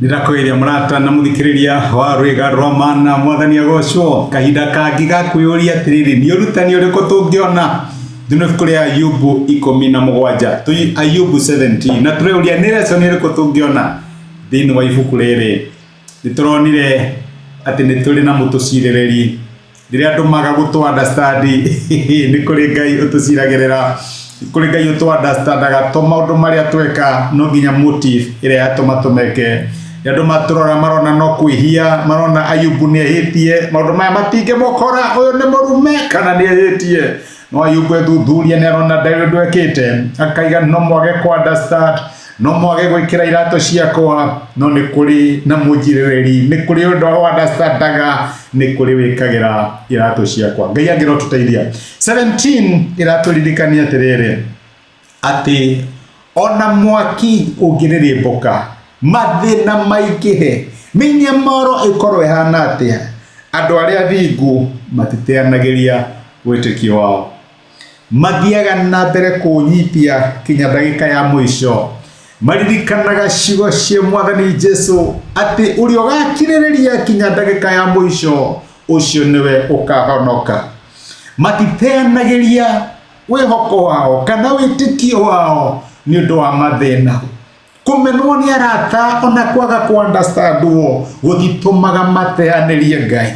Ndirakoiria murata na muthikiriria wa rwega rwa mana mwathani agocwo kahinda kangi gakwiyuria atiriri ni urutani uriku tungiona thino kuria Ayubu 17 tui Ayubu 17 na tureuria ni lesson iriku tungiona thini wa ibuku riri nituronire ati ni turi na mutucirereri riria andu maga gutu understand ni kuri Ngai utuciragirira kuri Ngai utu understandaga to maundu maria tweka no nginya motive iria yatuma tumeke andu maturora marona no kwihia marona Ayubu ni ehitie maundu maya matinge mukora uyu ni murume kana ni ehitie no Ayubu thuthuria ni arona ndari ndwekite akaiga no mwage ku understand no mwage gwikira irato ciakwa no ni kuri na mujirereri ni kuri undu wa understandaga ni kuri wikagira irato ciakwa Ngai angiro tuteithia 17 iraturirikania atiriri ati ona mwaki ungiririmbuka mathina maingihe minyamaro ikorwo ihana atia andu aria thingu matiteanagiria wĩtĩkio wao mathiaga na mbere kunyitia kinya ndagika ya mwisho maririkanaga ciugo cia mwathani Jesu ati uria ugakirĩrĩria kinya ndagika ya mwisho ucio niwe ukahonoka matiteanagiria wĩhoko wao kana wĩtĩkio wao ni undu wa mathina kumenwo ni arata ona kwaga ku understandwo guthitumaga mateanirie Ngai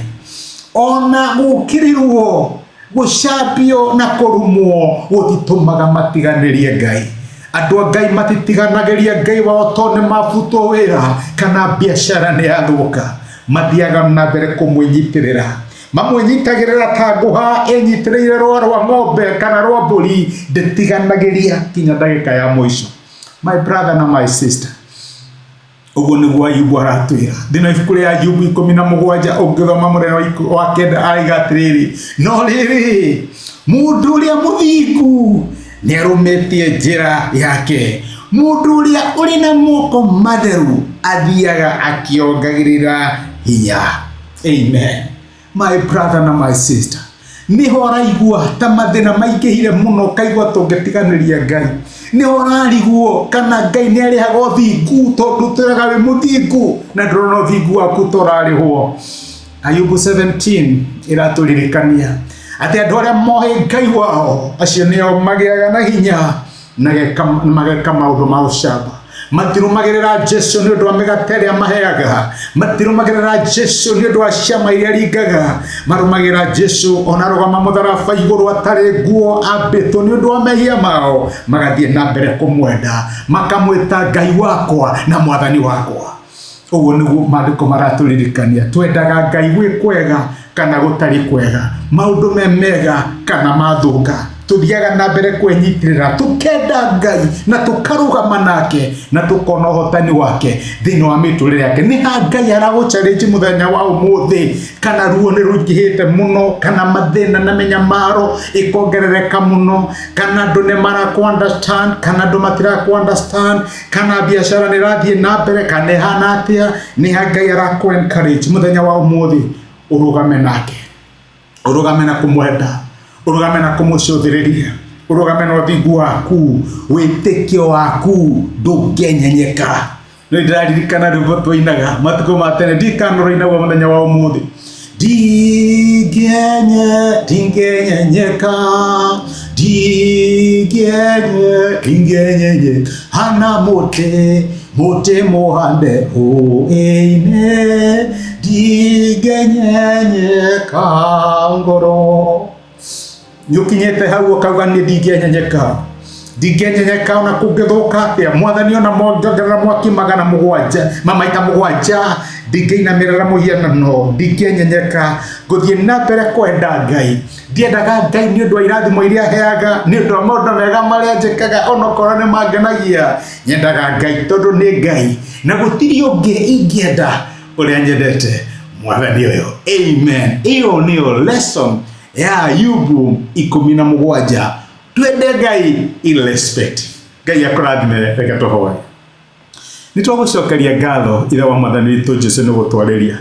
ona gukirirwo gucambio na kurumwo guthitumaga matiganirie Ngai andu Ngai matitiganagĩria Ngai wao to ni mabutwo wira kana biashara ni yathuka mathiaga na mbere kumwinyitirira mamwinyitagirira ta nguha enyitiriire rwa ng'ombe kana rwa mburi nditiganagĩria kinya ndagika ya mwisho. My brother na my sister, uguo niguo Ayubu aratwira thina ibuku ria Ayubu 17 ungithoma mureno wa kenda aiga atiriri no riri mundu uria muthingu ni arumitie njira yake mundu uria uri na moko matheru athiaga akiongagirira hinya. Amen. My brother na my sister, ni horaigua ta mathina maingihire muno kaigua tungetiganiria Ngai ni horariguo kana Ngai ni arihaga uthingu tondu turaga wi muthingu na ndurona uthingu waku turarihwo. Ayubu 17 iraturirikania ati andu aria mohe Ngai wao acio nio magiaga na hinya na mageka maundu ma ucamba matirumagirira Jesu ni undu wa migate iria maheaga matirumagirira Jesu ni undu wa ciama iria ringaga marumagirira Jesu ona rugama mutharaba iguru atari nguo ambito ni undu wa mehia mao magathie na mbere kumwenda makamwita Ngai wakwa na mwathani wakwa. Uguo niguo maandiko maraturirikania twendaga Ngai gwi kwega kana gutari kwega maundu memega kana mathuka tuthiaga na mbere kwenyitirira tukenda Ngai na tukarugama nake na tukona hotani wake thini wa miturire yake. Ni ha Ngai araguchallenge muthenya wa umuthi kana ruo ni rungihite muno kana mathina na menyamaro ikongerereka muno kana andu ni maraku understand kana andu matira ku understand kana biashara ni rathie na mbere kana hana atia ni ha Ngai araku encourage muthenya wa umuthi urugame nake urugame na kumwenda urugame na kumucũthĩrĩria urugame na uthingu waku wĩtĩkio waku ndũngĩenyenyeka. Nĩ ndĩraririkana rwĩmbo twainaga matukũ ma tene ndikanũrainagwo mũthenya wa ũmũthĩ ndingĩenyenyeka ndingĩenyenyeka hana mũtĩ mũhande ũine ndingĩenyenyeka ngoro nyukinyete hau ukauga ni ndingĩenyenyeka ona kungithuka atia mwathani ona mongerera mwaki 700 ndingĩinamirira muhianano ndingĩenyenyeka nguthie na mbere kwenda Ngai ndiendaga Ngai ni undu wa irathimo iria heaga ni undu wa maundu mega maria njikaga onokorwo ni mangenagia nyendaga Ngai tondu ni Ngai na gutiri ungi ingienda uria nyendete mwathani uyu. Amen. Iyo niyo lesson ya Ayubu 17 twende Ngai irrespective. Ngai akurathime reke tuhoe. Nitwagucokeria ngatho ira wa mwathani witu Jesu ni gutwarĩria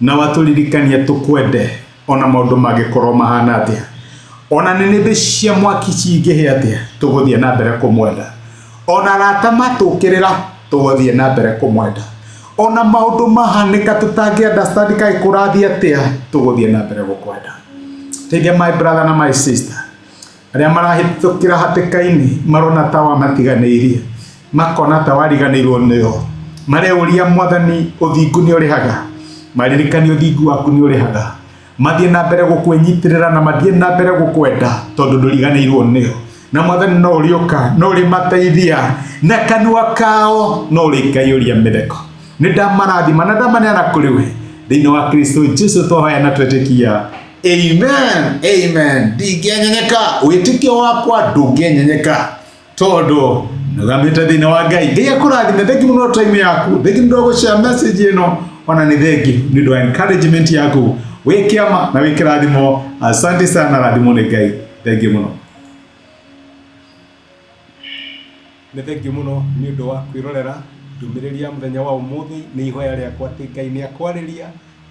na waturirikania tukwende ona maundu magikorwo mahana atia ona nĩnĩmbĩ cia mwaki cingĩhe atia tuguthie na mbere kumwenda ona arata matukĩrĩra tuguthie na mbere kumwenda ona maundu mahanika tutangi understand kai kurathi atia tuguthie na mbere gukwenda. Teithia my brother na my sister aria marahitukira hatikaini marona tawa matiganeirie makona tawariganirwo nio mareuria Mwathani uthingu ni urihaga maririkani uthingu waku ni urihaga mathie na mbere gukwenyitirira na mathie na mbere gukwenda tondu nduriganirwo nio na Mwathani no urioka no uri mateithia na kanua kao no uri kayuria mitheko ni ndamarathima na ndamanena kuri we thiini wa Kristo Jesu twahoya na twetikia. Amen, amen. Ndingĩenyenyeka, wĩtĩkio wakwa ndũngĩenyenyeka tondu nugamite thiini wa Ngai. Ngai akũrathime. Thank you muno time yaku. Thank you ndo gũshare message ĩno ona ni thank you nĩ ũndũ wa encouragement yaku wĩkĩama na wĩkĩrathimo. Asante sana rathimo nĩ Ngai. Thank you muno. Nĩ thank you muno nĩ ũndũ wa kwĩrorera ndũmĩrĩria mũthenya wa ũmũthĩ. Nĩ ihoya rĩakwa atĩ Ngai nĩ akwarĩria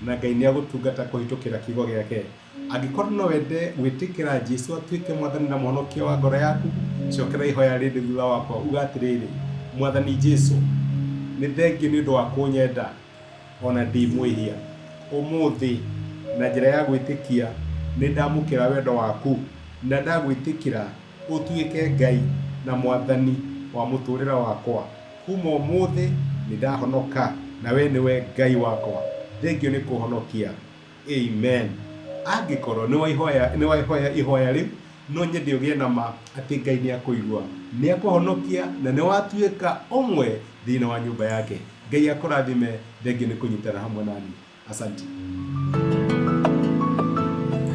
na Ngai nĩ agũtungata kũhĩtũkĩra kiugo gĩake. Angĩkorwo no wende gwĩtĩkĩra Jesu atuĩke Mwathani na Mũhonokia wa ngoro yaku, cokera ihoya rĩrĩ thutha wakwa uga atĩrĩrĩ: Mwathani Jesu, nĩ thengiũ nĩ ũndũ wa kũnyenda ona ndĩ mwĩhia. Ũmũthĩ na njĩra ya gwĩtĩkia nĩ ndamũkĩra wendo waku na ndagwĩtĩkĩra ũtuĩke Ngai na Mwathani wa mũtũrĩre wakwa. Kuma ũmũthĩ nĩ ndahonoka na we nĩwe Ngai wakwa. Thengiũ nĩ kũhonokia. Amen. Angĩkorwo nĩ waihoya ihoya rĩu no nyende ũgĩe na ma atĩ Ngai nĩ akũigua, nĩ akũhonokia na nĩ watuĩka ũmwe thĩinĩ wa nyũmba yake. Ngai akũrathime. Thengiũ nĩ kũnyitana hamwe nani. Asante.